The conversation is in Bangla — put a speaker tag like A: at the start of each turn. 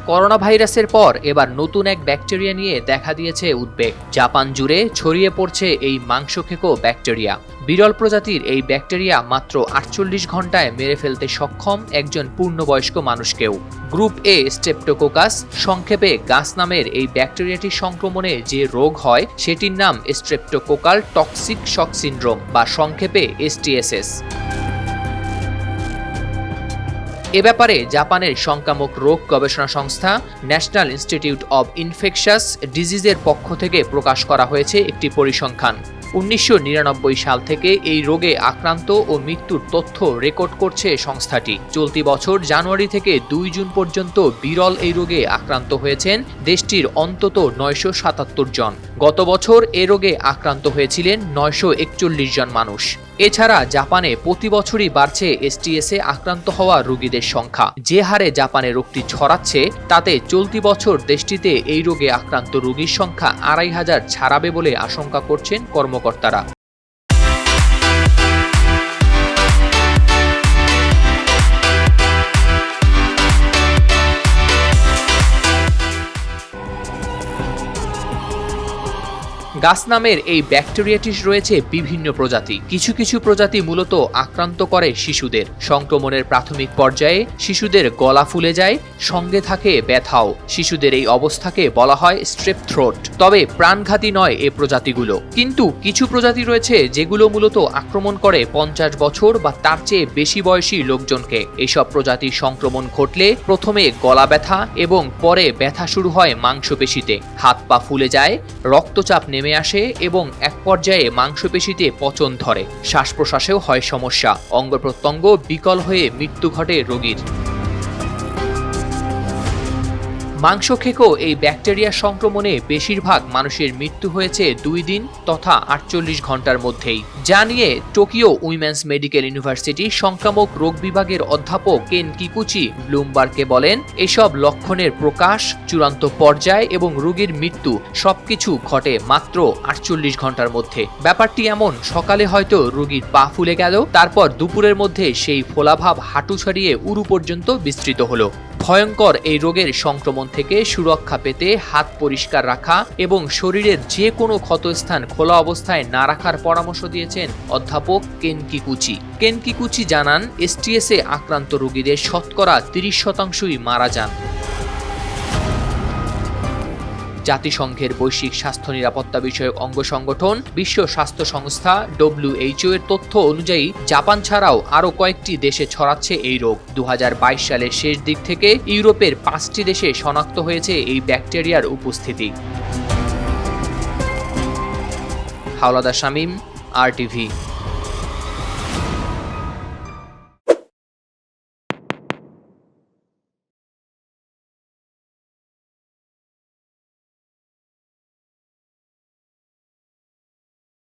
A: করোনা ভাইরাসের পর এবার নতুন এক ব্যাকটেরিয়া নিয়ে দেখা দিয়েছে উদ্বেগ। জাপান জুড়ে ছড়িয়ে পড়ছে এই মাংসখেকো ব্যাকটেরিয়া। বিরল প্রজাতির এই ব্যাকটেরিয়া মাত্র 48 ঘন্টায় মেরে ফেলতে সক্ষম একজন পূর্ণবয়স্ক মানুষকেও। গ্রুপ এ স্ট্রেপ্টোকোকাস, সংক্ষেপে গাস নামের এই ব্যাকটেরিয়াটির সংক্রমণে যে রোগ হয় সেটির নাম স্ট্রেপ্টোকোকাল টক্সিক শক সিন্ড্রোম বা সংক্ষেপে STSS। এ ব্যাপারে জাপানের সংক্রামক রোগ গবেষণা সংস্থা ন্যাশনাল ইনস্টিটিউট অব ইনফেকশাস ডিজিজের পক্ষ থেকে প্রকাশ করা হয়েছে একটি পরিসংখ্যান। 1999 সাল থেকে এই রোগে আক্রান্ত ও মৃত্যুর তথ্য রেকর্ড করছে সংস্থাটি। চলতি বছর জানুয়ারি থেকে 2 জুন পর্যন্ত বিরল এই রোগে আক্রান্ত হয়েছেন দেশটির অন্তত 977 জন। গত বছর এ রোগে আক্রান্ত হয়েছিলেন 941 জন মানুষ। এছাড়া জাপানে প্রতি বছরই বাড়ছে STS-এ আক্রান্ত হওয়া রোগীদের সংখ্যা। যে হারে জাপানে রোগটি ছড়াচ্ছে তাতে চলতি বছর দেশটিতে এই রোগে আক্রান্ত রোগীর সংখ্যা 2500 ছাড়াবে বলে আশঙ্কা করছেন কর্মকর্তারা। গাস নামের এই ব্যাকটেরিয়াটির রয়েছে বিভিন্ন প্রজাতি। কিছু কিছু প্রজাতি মূলত আক্রান্ত করে শিশুদের। সংক্রমণের প্রাথমিক পর্যায়ে শিশুদের গলা ফুলে যায়, সঙ্গে থাকে ব্যথাও। শিশুদের এই অবস্থাকে বলা হয় স্ট্রেপ থ্রোট। তবে প্রাণঘাতী নয় এ প্রজাতিগুলো। কিন্তু কিছু প্রজাতি রয়েছে যেগুলো মূলত আক্রমণ করে 50 বছর বা তার চেয়ে বেশি বয়সী লোকজনকে। এসব প্রজাতির সংক্রমণ ঘটলে প্রথমে গলা ব্যথা এবং পরে ব্যথা শুরু হয় মাংসপেশিতে। হাত পা ফুলে যায়, রক্তচাপ নেমে আসে এবং এক পর্যায়ে মাংসপেশিতে পচন ধরে। শ্বাস প্রশ্বাসেও হয় সমস্যা, অঙ্গ প্রত্যঙ্গ বিকল হয়ে মৃত্যু ঘটে রোগীর। মাংসখেকো এই ব্যাকটেরিয়া সংক্রমণে বেশিরভাগ মানুষের মৃত্যু হয়েছে 2 দিন তথা 48 ঘন্টার মধ্যেই। যা নিয়ে টোকিও উইমেন্স মেডিকেল ইউনিভার্সিটির সংক্রামক রোগ বিভাগের অধ্যাপক কেন কিকুচি ব্লুমবার্গকে বলেন, এসব লক্ষণের প্রকাশ, চূড়ান্ত পর্যায় এবং রোগীর মৃত্যু সবকিছু ঘটে মাত্র 48 ঘন্টার মধ্যে। ব্যাপারটি এমন, সকালে হয়তো রোগীর পা ফুলে গেল, তারপর দুপুরের মধ্যে সেই ফোলাভাব হাঁটু ছাড়িয়ে উরু পর্যন্ত বিস্তৃত হলো। ভয়ঙ্কর এই রোগের সংক্রমণ থেকে সুরক্ষা পেতে হাত পরিষ্কার রাখা এবং শরীরের যে কোনো ক্ষতস্থান খোলা অবস্থায় না রাখার পরামর্শ দিয়েছেন অধ্যাপক কেন কিকুচি। কেন কিকুচি জানান, STS-এ আক্রান্ত রোগীদের শতকরা 30% মারা যান। জাতিসংঘের বৈশ্বিক স্বাস্থ্য নিরাপত্তা বিষয়ক অঙ্গ সংগঠন বিশ্ব স্বাস্থ্য সংস্থা WHO এর তথ্য অনুযায়ী জাপান ছাড়াও আরও কয়েকটি দেশে ছড়াচ্ছে এই রোগ। 2022 সালের শেষ দিক থেকে ইউরোপের 5টি দেশে শনাক্ত হয়েছে এই ব্যাকটেরিয়ার উপস্থিতি। হাওলাদার শামীম, RTV।